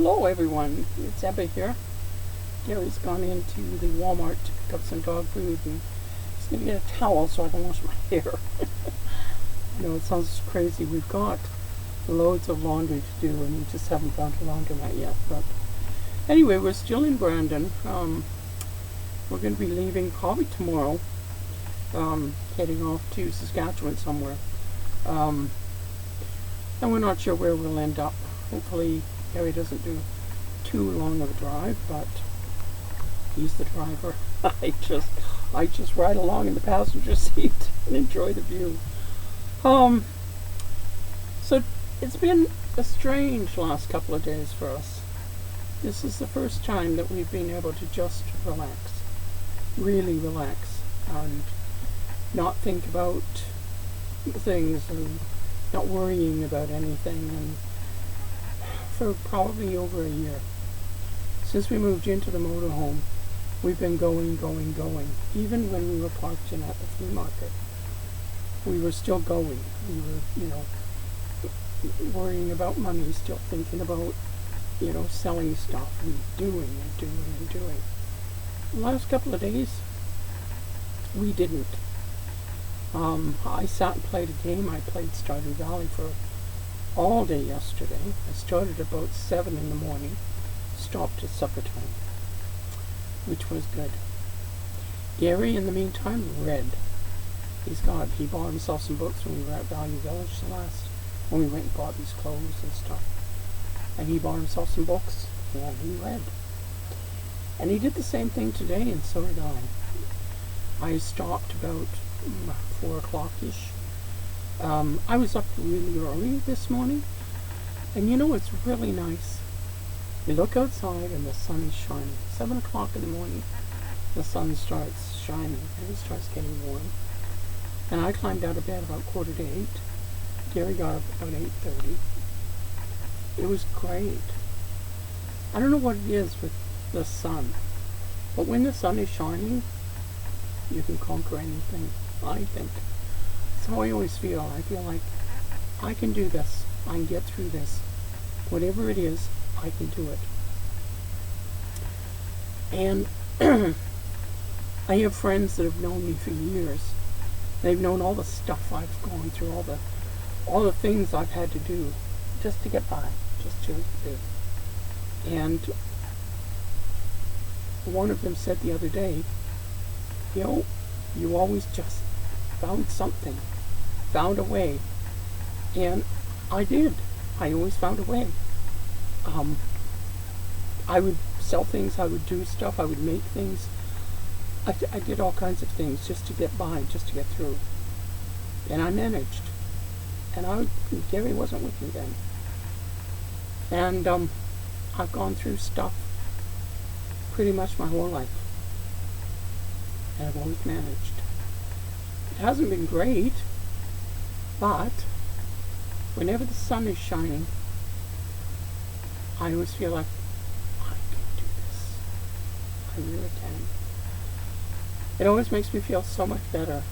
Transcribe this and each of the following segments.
Hello everyone, it's Ebba here. Gary's gone into the Walmart to pick up some dog food and he's going to get a towel so I can wash my hair. I know it sounds crazy. We've got loads of laundry to do and we just haven't gone to laundromat yet. But anyway, we're still in Brandon. We're going to be leaving probably tomorrow, heading off to Saskatchewan somewhere. And we're not sure where we'll end up. Hopefully Gary doesn't do too long of a drive, but he's the driver. I just ride along in the passenger seat and enjoy the view. So it's been a strange last couple of days for us. This is the first time that we've been able to just relax, really relax, and not think about things and not worrying about anything, and for probably over a year. Since we moved into the motorhome, we've been going. Even when we were parked in at the flea market, we were still going. We were, worrying about money, still thinking about, selling stuff and doing. The last couple of days, we didn't. I sat and played a game. I played Stardew Valley for all day yesterday. I started about 7 in the morning, stopped at supper time, which was good. Gary, in the meantime, read. He bought himself some books when we were at Value Village when we went and bought these clothes and stuff. And he bought himself some books, and he read. And he did the same thing today, and so did I. I stopped about 4 o'clock-ish. I was up really early this morning, and it's really nice. You look outside and the sun is shining. 7 o'clock in the morning, the sun starts shining and it starts getting warm. And I climbed out of bed about 7:45. Gary got up about 8:30. It was great. I don't know what it is with the sun, but when the sun is shining, you can conquer anything, I think. That's how I always feel. I feel like I can do this. I can get through this. Whatever it is, I can do it. And I have friends that have known me for years. They've known all the stuff I've gone through, all the things I've had to do just to get by, just to live. And one of them said the other day, you always just found something, found a way. And I did. I always found a way. I would sell things, I would do stuff, I would make things. I did all kinds of things just to get by, just to get through. And I managed. And Gary wasn't with me then. And I've gone through stuff pretty much my whole life. And I've always managed. It hasn't been great, but whenever the sun is shining, I always feel like I can do this. I really can. It always makes me feel so much better.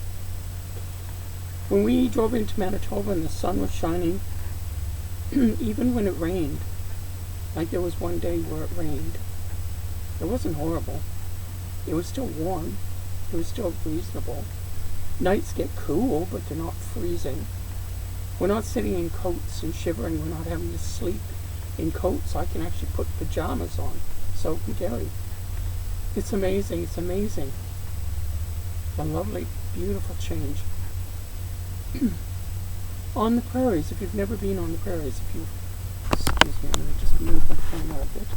When we drove into Manitoba and the sun was shining, even when it rained, like there was one day where it rained, it wasn't horrible. It was still warm. It was still reasonable. Nights get cool, but they're not freezing. We're not sitting in coats and shivering. We're not having to sleep in coats. I can actually put pajamas on. So can Gary. It's amazing. It's amazing. A lovely, beautiful change. On the prairies, if you've never been on the prairies, excuse me, I'm going to just move my phone out a bit.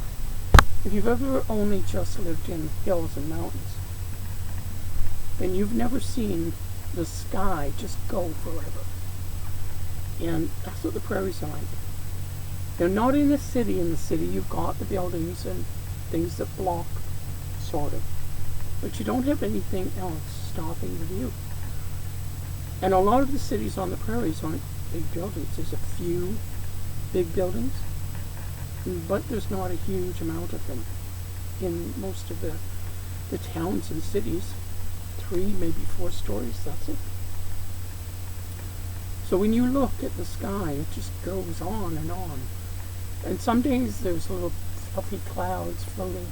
If you've ever only just lived in hills and mountains, then you've never seen the sky just go forever. And that's what the prairies are like. They're not in the city. In the city, you've got the buildings and things that block, sort of. But you don't have anything else stopping the view. And a lot of the cities on the prairies aren't big buildings. There's a few big buildings, but there's not a huge amount of them. In most of the towns and cities, 3, maybe 4 stories, that's it. So when you look at the sky, it just goes on and on. And some days there's little fluffy clouds floating.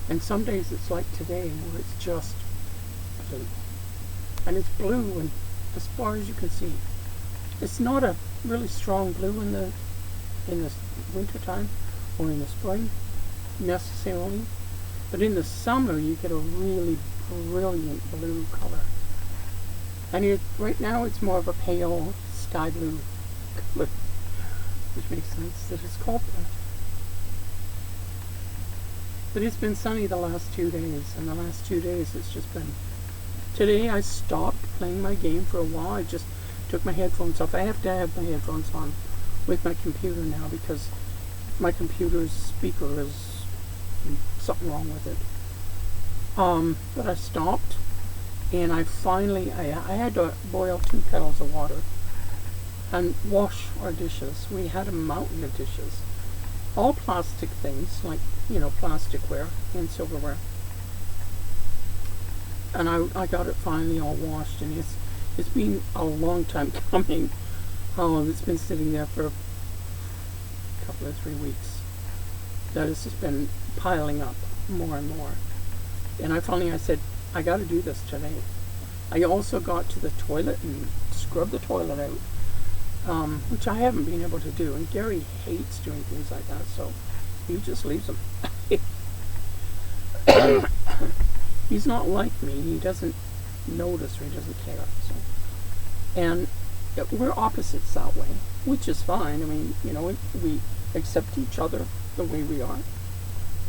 And some days it's like today where it's just blue. And it's blue and as far as you can see. It's not a really strong blue in the winter time or in the spring necessarily. But in the summer you get a really brilliant blue color. And right now it's more of a pale sky blue color, which makes sense that it's called that. But it's been sunny the last 2 days, and the last 2 days it's just been... Today I stopped playing my game for a while. I just took my headphones off. I have to have my headphones on with my computer now because my computer's speaker is something wrong with it. But I stopped, and I had to boil 2 kettles of water and wash our dishes. We had a mountain of dishes. All plastic things, like, plasticware and silverware. And I got it finally all washed, and it's been a long time coming. It's been sitting there for a couple of 3 weeks. That has just been piling up more and more. And I said, I got to do this today. I also got to the toilet and scrubbed the toilet out, which I haven't been able to do. And Gary hates doing things like that, so he just leaves them. He's not like me. He doesn't notice or he doesn't care. So, and we're opposites that way, which is fine. I mean, we accept each other the way we are.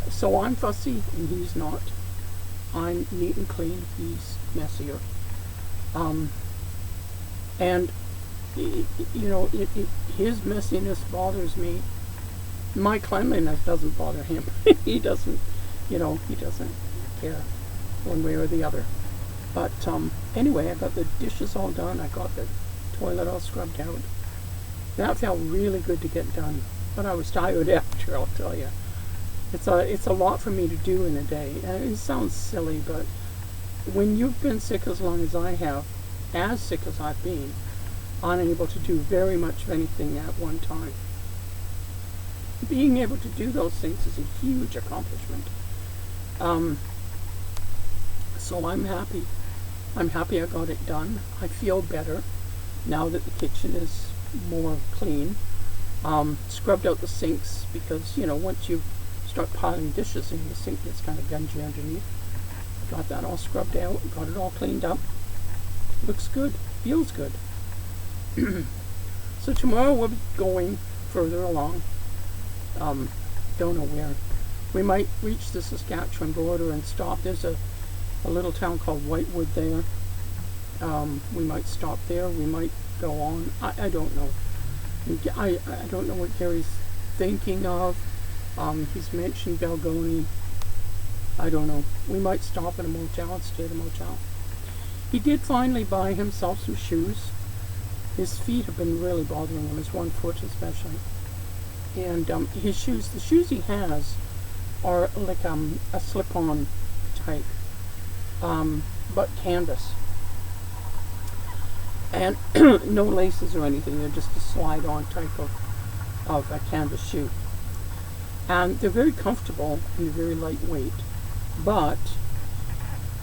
So I'm fussy and he's not. I'm neat and clean. He's messier. And his messiness bothers me. My cleanliness doesn't bother him. He doesn't care one way or the other. But anyway, I got the dishes all done. I got the toilet all scrubbed out. That felt really good to get done. But I was tired after, I'll tell you. It's a lot for me to do in a day. And it sounds silly, but when you've been sick as long as I have, as sick as I've been, unable to do very much of anything at one time, being able to do those things is a huge accomplishment. So I'm happy. I'm happy I got it done. I feel better now that the kitchen is more clean. Scrubbed out the sinks because, once you start piling dishes in, the sink gets kind of gungy underneath. Got that all scrubbed out, got it all cleaned up. Looks good, feels good. So tomorrow we'll be going further along. Don't know where. We might reach the Saskatchewan border and stop. There's a little town called Whitewood there. We might stop there. We might go on. I don't know. I don't know what Gary's thinking of. He's mentioned Belgoni. I don't know. We might stop at a motel and stay at a motel. He did finally buy himself some shoes. His feet have been really bothering him, his one foot especially. And the shoes he has are like a slip-on type, but canvas. And no laces or anything, they're just a slide-on type of a canvas shoe. And they're very comfortable and they're very lightweight. But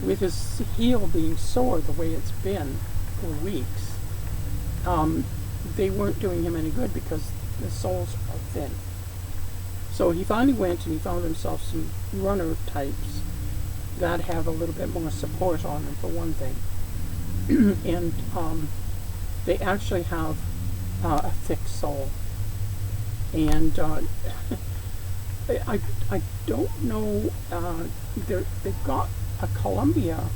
with his heel being sore the way it's been for weeks, they weren't doing him any good because the soles are thin. So he finally went and he found himself some runner types that have a little bit more support on them, for one thing. And they actually have a thick sole. And I don't know, they've got a Columbia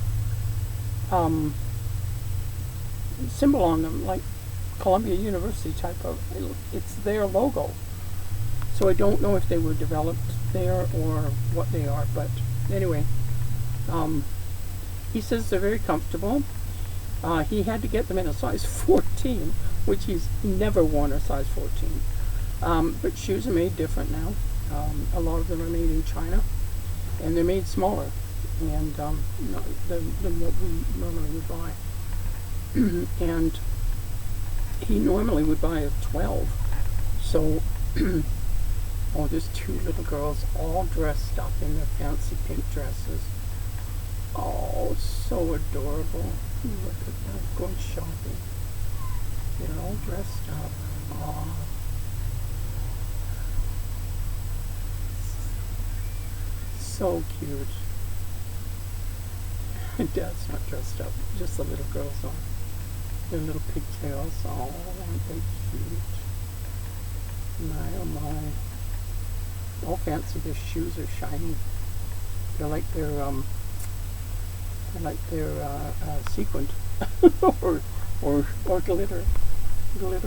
symbol on them, like Columbia University type of, it's their logo. So I don't know if they were developed there or what they are, but anyway, he says they're very comfortable. He had to get them in a size 14, which he's never worn a size 14. But shoes are made different now. A lot of them are made in China, and they're made smaller and than what we normally would buy. And he normally would buy a 12. So Oh, there's two little girls all dressed up in their fancy pink dresses. Oh, so adorable. Look at them going shopping. They're all dressed up. Oh. So cute. Dad's not dressed up, just the little girls on. Their little pigtails. Oh, aren't they cute? My oh my. All fancy, their shoes are shiny. They're like they're sequined or glitter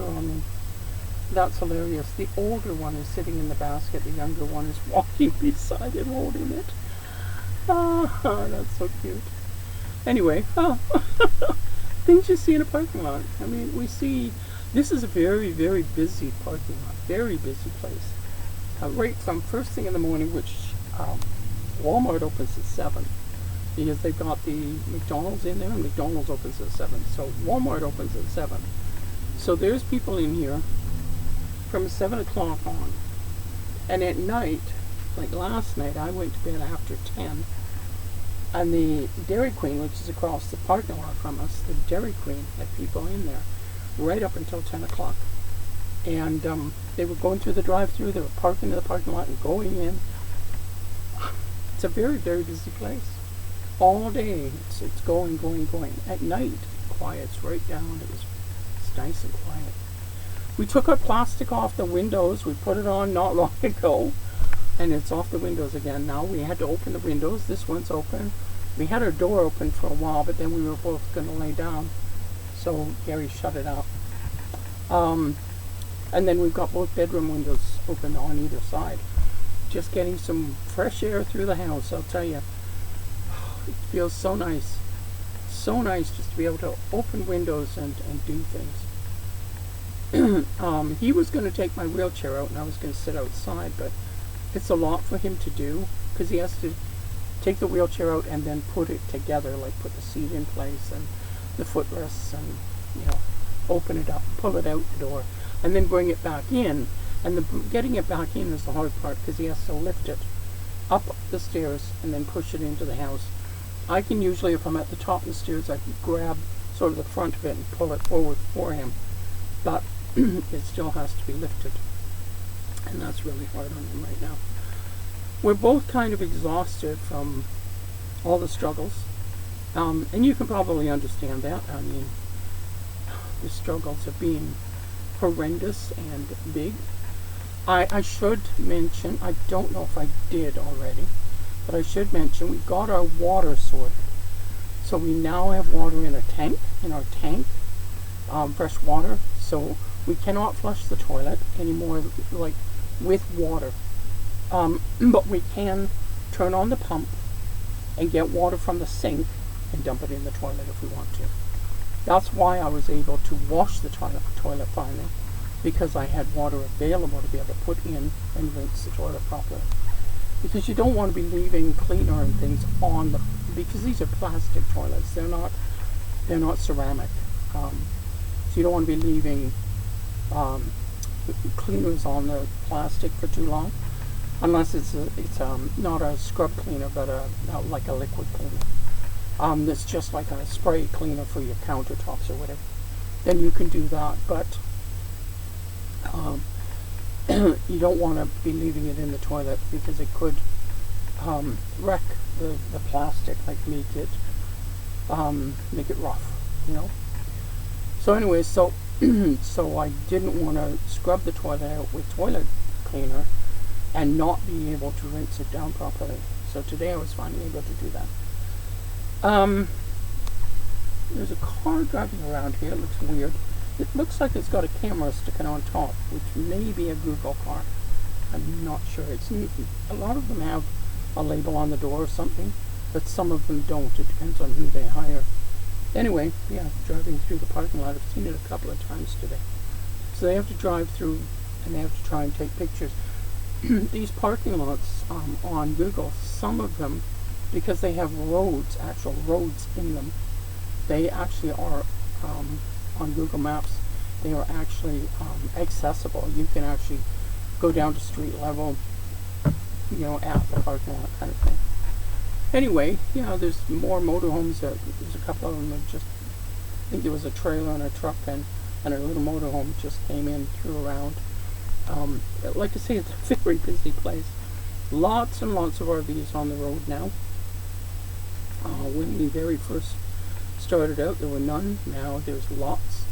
on them. That's hilarious. The older one is sitting in the basket. The younger one is walking beside it, holding it. Ah, that's so cute. Anyway, things you see in a parking lot. I mean, we see. This is a very, very busy parking lot. Very busy place. Right from first thing in the morning, which Walmart opens at 7. Because they've got the McDonald's in there, and McDonald's opens at 7. So Walmart opens at 7. So there's people in here from 7 o'clock on. And at night, like last night, I went to bed after 10. And the Dairy Queen, which is across the parking lot from us, the Dairy Queen had people in there right up until 10 o'clock. And they were going through the drive-thru, they were parking in the parking lot and going in. It's a very, very busy place. All day, it's going. At night, it quiets right down. It's nice and quiet. We took our plastic off the windows. We put it on not long ago, and it's off the windows again now. We had to open the windows. This one's open. We had our door open for a while, but then we were both going to lay down, so Gary shut it up. And then we've got both bedroom windows open on either side. Just getting some fresh air through the house, I'll tell you. It feels so nice. So nice just to be able to open windows and do things. He was going to take my wheelchair out and I was going to sit outside, but it's a lot for him to do because he has to take the wheelchair out and then put it together, like put the seat in place and the footrests and, open it up, pull it out the door, and then bring it back in. And getting it back in is the hard part because he has to lift it up the stairs and then push it into the house. I can usually, if I'm at the top of the stairs, I can grab sort of the front of it and pull it forward for him. But it still has to be lifted. And that's really hard on him right now. We're both kind of exhausted from all the struggles. And you can probably understand that. I mean, the struggles have been horrendous and big. I should mention, I don't know if I did already, but I should mention we got our water sorted. So we now have water in our tank, fresh water. So we cannot flush the toilet anymore, like with water. But we can turn on the pump and get water from the sink and dump it in the toilet if we want to. That's why I was able to wash the toilet finally, because I had water available to be able to put in and rinse the toilet properly. Because you don't want to be leaving cleaner and things on because these are plastic toilets. They're not ceramic. So you don't want to be leaving cleaners on the plastic for too long, unless it's not a scrub cleaner, but like a liquid cleaner. That's just like a spray cleaner for your countertops or whatever. Then you can do that, but you don't want to be leaving it in the toilet because it could wreck the plastic, like make it rough, So anyway, so I didn't want to scrub the toilet out with toilet cleaner and not be able to rinse it down properly. So today I was finally able to do that. There's a car driving around here. It looks weird. It looks like it's got a camera sticking on top, which may be a Google car. I'm not sure. A lot of them have a label on the door or something, but some of them don't. It depends on who they hire. Anyway, yeah, driving through the parking lot. I've seen it a couple of times today. So they have to drive through and they have to try and take pictures. These parking lots on Google, some of them, because they have actual roads in them, they actually are, on Google Maps, they are actually accessible. You can actually go down to street level, you know, at the parking lot kind of thing. Anyway, yeah, there's more motorhomes. There's a couple of them that just, I think there was a trailer and a truck and a little motorhome just came in, threw around. Like I say, it's a very busy place. Lots and lots of RVs on the road now. When we very first started out, there were none. Now there's lots.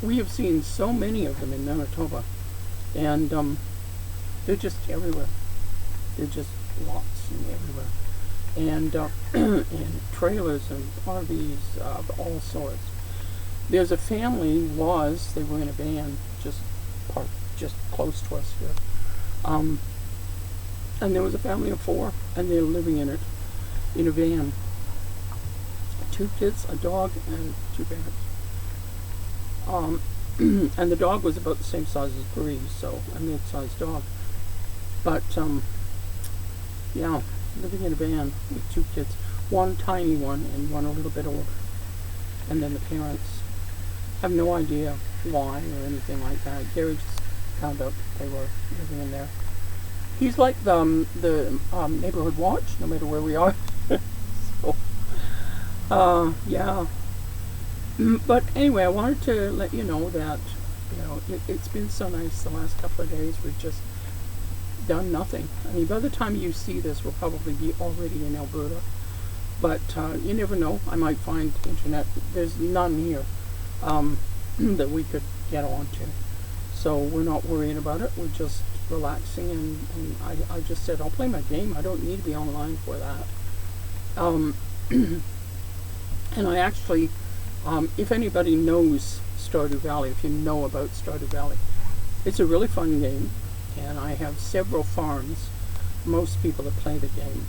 We have seen so many of them in Manitoba, and they're just everywhere. They're just lots and everywhere. And and trailers and RVs of all sorts. There's a family, they were in a van just parked just close to us here. And there was a family of 4, and they're living in it, in a van. 2 kids, a dog, and 2 parents. And the dog was about the same size as Bree, so a mid-sized dog. But, yeah, living in a van with 2 kids. One tiny one and one a little bit older. And then the parents have no idea why or anything like that. Gary just found out they were living in there. He's like the neighborhood watch, no matter where we are. So, yeah. But anyway, I wanted to let you know that, you know, it's been so nice the last couple of days. We've just done nothing. I mean, by the time you see this, we'll probably be already in Alberta. But you never know. I might find internet. There's none here that we could get onto. So we're not worrying about it. We're just relaxing, and I just said, I'll play my game. I don't need to be online for that. And I actually, if anybody knows Stardew Valley, if you know about Stardew Valley, it's a really fun game, and I have several farms. Most people that play the game,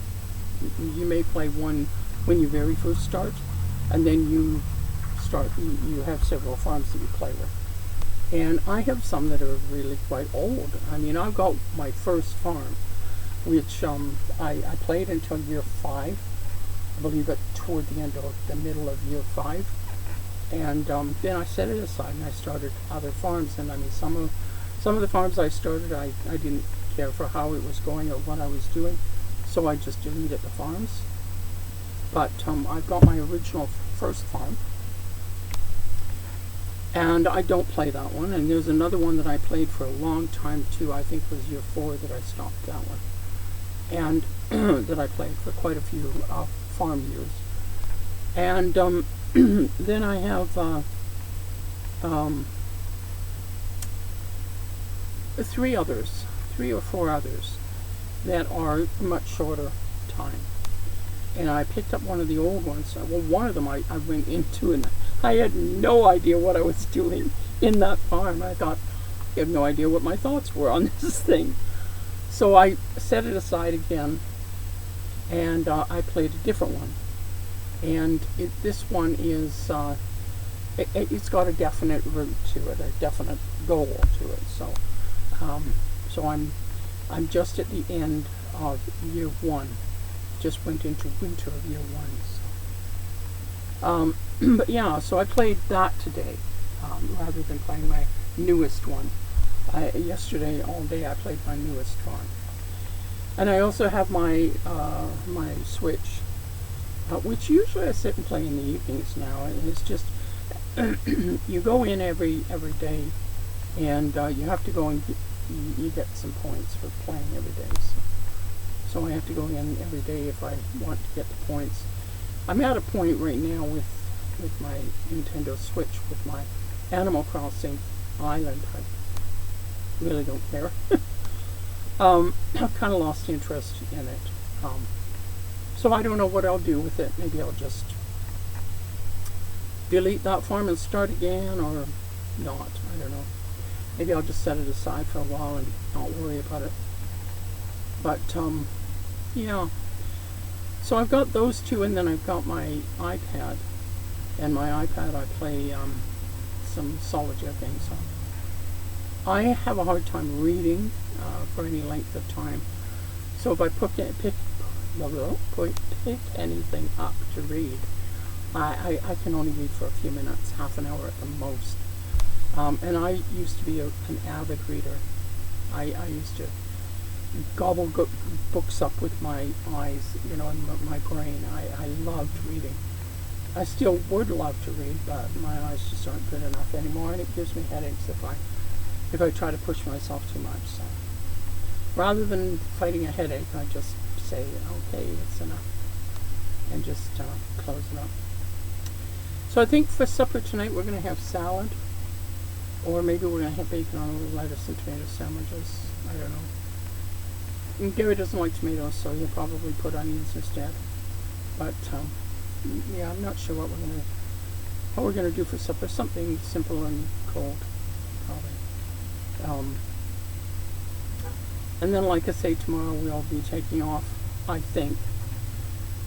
you may play one when you very first start, and then you have several farms that you play with. And I have some that are really quite old. I mean, I've got my first farm, which I played until year 5. I believe it toward the end of the middle of year 5. And then I set it aside and I started other farms. And I mean, some of the farms I started, I didn't care for how it was going or what I was doing, so I just deleted the farms. But I've got my original first farm, and I don't play that one. And there's another one that I played for a long time too. I think it was year 4 that I stopped that one, and that I played for quite a few farm years. And then I have 3 or 4 others that are much shorter time. And I picked up one of the old ones. Well, one of them I went into, and I had no idea what I was doing in that farm. I thought, I have no idea what my thoughts were on this thing. So I set it aside again, and I played a different one. And this one is, it's got a definite route to it, a definite goal to it. So I'm just at the end of year 1. Just went into winter of year 1. So. But yeah, so I played that today rather than playing my newest one. Yesterday all day I played my newest farm, and I also have my my Switch, which usually I sit and play in the evenings now. And it's just you go in every day, and you have to go and you get some points for playing every day. So I have to go in every day if I want to get the points. I'm at a point right now with my Nintendo Switch, with my Animal Crossing Island. I really don't care. I've kind of lost interest in it. So I don't know what I'll do with it. Maybe I'll just delete that farm and start again, or not. I don't know. Maybe I'll just set it aside for a while and not worry about it. But, yeah. So I've got those 2, and then I've got my iPad. And my iPad I play some solitaire games on. I have a hard time reading for any length of time. So if I pick anything up to read, I can only read for a few minutes, half an hour at the most. And I used to be an avid reader. I used to gobble books up with my eyes, and my brain. I loved reading. I still would love to read, but my eyes just aren't good enough anymore, and it gives me headaches if I try to push myself too much. So rather than fighting a headache, I just say, okay, it's enough, and just close it up. So I think for supper tonight we're going to have salad, or maybe we're going to have bacon on a little lettuce and tomato sandwiches. I don't know. And Gary doesn't like tomatoes, so he'll probably put onions instead. But yeah, I'm not sure what we're gonna do for supper. Something simple and cold, probably. And then, like I say, tomorrow we'll be taking off, I think,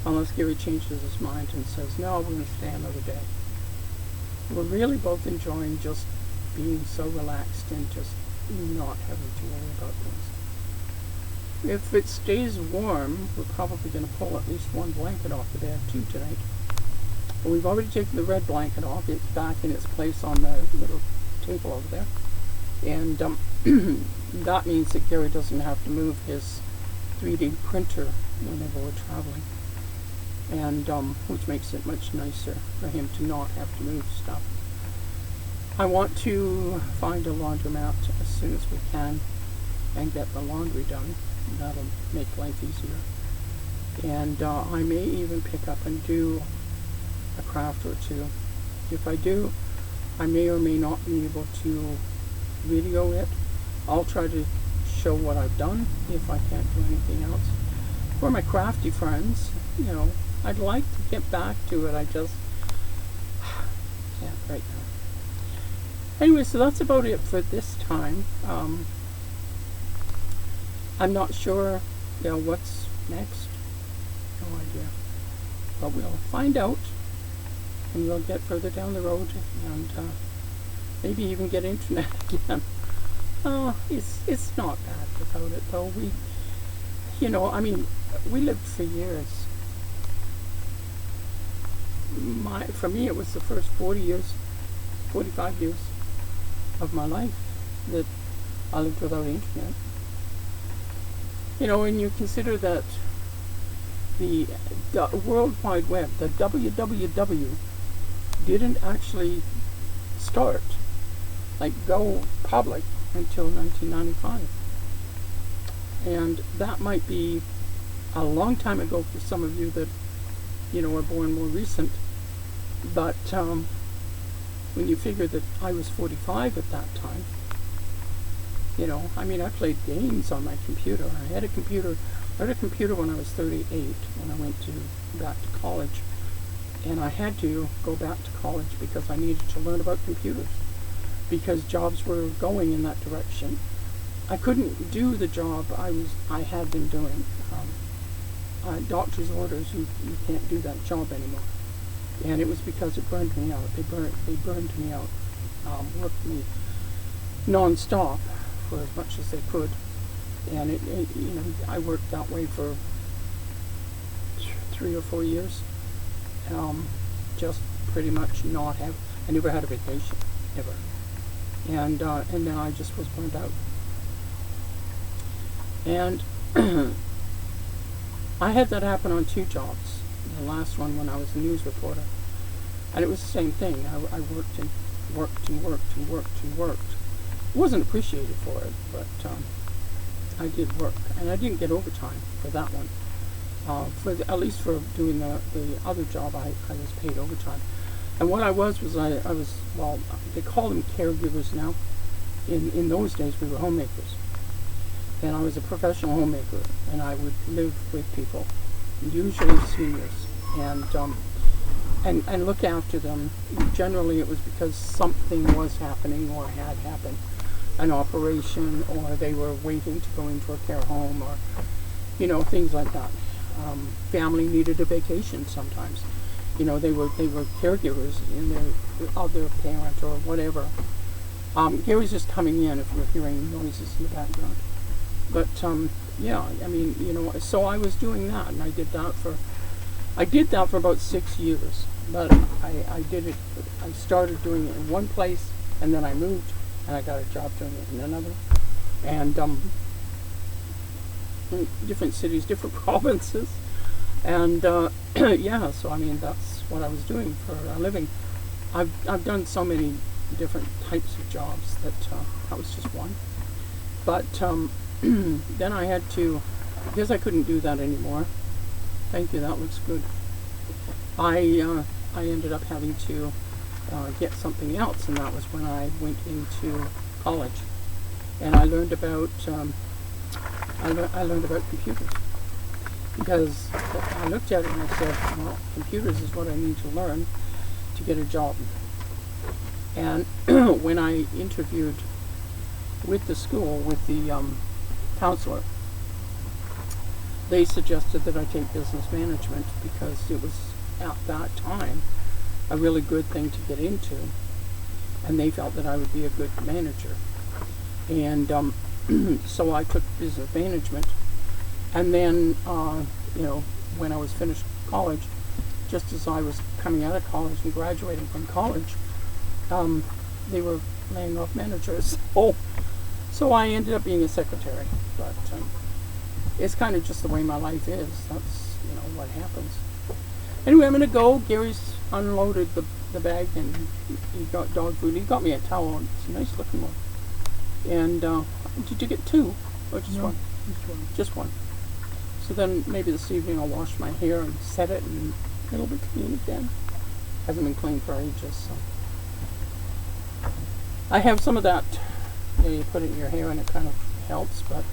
unless Gary changes his mind and says, no, we're going to stay another day. We're really both enjoying just being so relaxed and just not having to worry about things. If it stays warm, we're probably going to pull at least one blanket off the bed too tonight. But we've already taken the red blanket off. It's back in its place on the little table over there. And that means that Gary doesn't have to move his 3D printer whenever we're traveling, and which makes it much nicer for him to not have to move stuff. I want to find a laundromat as soon as we can and get the laundry done. That'll make life easier. And I may even pick up and do a craft or two. If I do, I may or may not be able to video it. I'll try to show what I've done if I can't do anything else. For my crafty friends, I'd like to get back to it. I just can't right now. Anyway, so that's about it for this time. I'm not sure, what's next. No idea. But we'll find out, and we'll get further down the road, and maybe even get internet again. It's not bad without it, though. We lived for years. For me, it was the first 45 years of my life that I lived without internet. When you consider that the World Wide Web, the WWW, didn't actually start, go public until 1995. And that might be a long time ago for some of you that, were born more recent. But when you figure that I was 45 at that time, I played games on my computer. I had a computer when I was 38 when I went back to college. And I had to go back to college because I needed to learn about computers, because jobs were going in that direction. I couldn't do the job I had been doing. Doctor's orders, you can't do that job anymore. And it was because it burned me out. They burned me out, worked me non-stop for as much as they could. And I worked that way for 3 or 4 years. Just pretty much I never had a vacation, ever. And then I just was burned out. And I had that happen on 2 jobs. The last one when I was a news reporter. And it was the same thing. I worked and worked and worked and worked and worked. Wasn't appreciated for it, but I did work. And I didn't get overtime for that one. At least for doing the other job, I was paid overtime. And what I was they call them caregivers now. In those days, we were homemakers. And I was a professional homemaker, and I would live with people, usually seniors, and look after them. Generally, it was because something was happening or had happened, an operation, or they were waiting to go into a care home, or things like that. Family needed a vacation sometimes. They were caregivers in their other parent or whatever. Gary's just coming in if you're hearing noises in the background. But so I was doing that, and I did that for about 6 years. But I did it. I started doing it in one place, and then I moved, and I got a job doing it in another. and in different cities, different provinces, and yeah. So I mean, that's what I was doing for a living. I've done so many different types of jobs that that was just one. But then I had to, because I couldn't do that anymore. Thank you. That looks good. I ended up having to get something else, and that was when I went into college, and I learned about I learned about computers, because I looked at it and I said, well, computers is what I need to learn to get a job. And when I interviewed with the school, with the counselor, they suggested that I take business management because it was at that time a really good thing to get into, and they felt that I would be a good manager. And so I took business management, and then when I was finished college, just as I was coming out of college and graduating from college, they were laying off managers. So I ended up being a secretary, but it's kind of just the way my life is. That's what happens. Anyway, I'm gonna go. Gary's unloaded the bag, and he got dog food. He got me a towel. It's a nice looking one. And did you get two or just one? Just one. Just one. So then maybe this evening I'll wash my hair and set it, and it'll be clean again. Hasn't been clean for ages, so. I have some of that. You put it in your hair and it kind of helps, but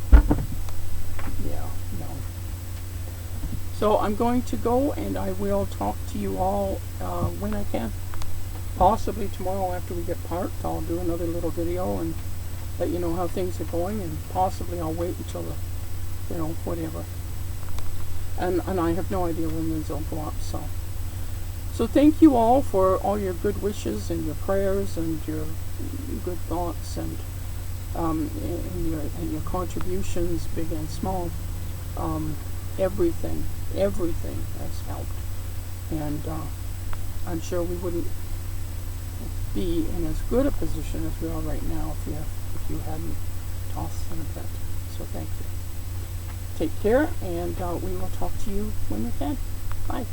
yeah, no. So I'm going to go, and I will talk to you all when I can. Possibly tomorrow after we get parked, I'll do another little video and let you know how things are going, and possibly I'll wait until the, whatever. And I have no idea when these will go up, so. So thank you all for all your good wishes and your prayers and your good thoughts and your contributions, big and small. Everything has helped, and I'm sure we wouldn't be in as good a position as we are right now if you hadn't tossed in a bit. So thank you. Take care, and we will talk to you when we can. Bye.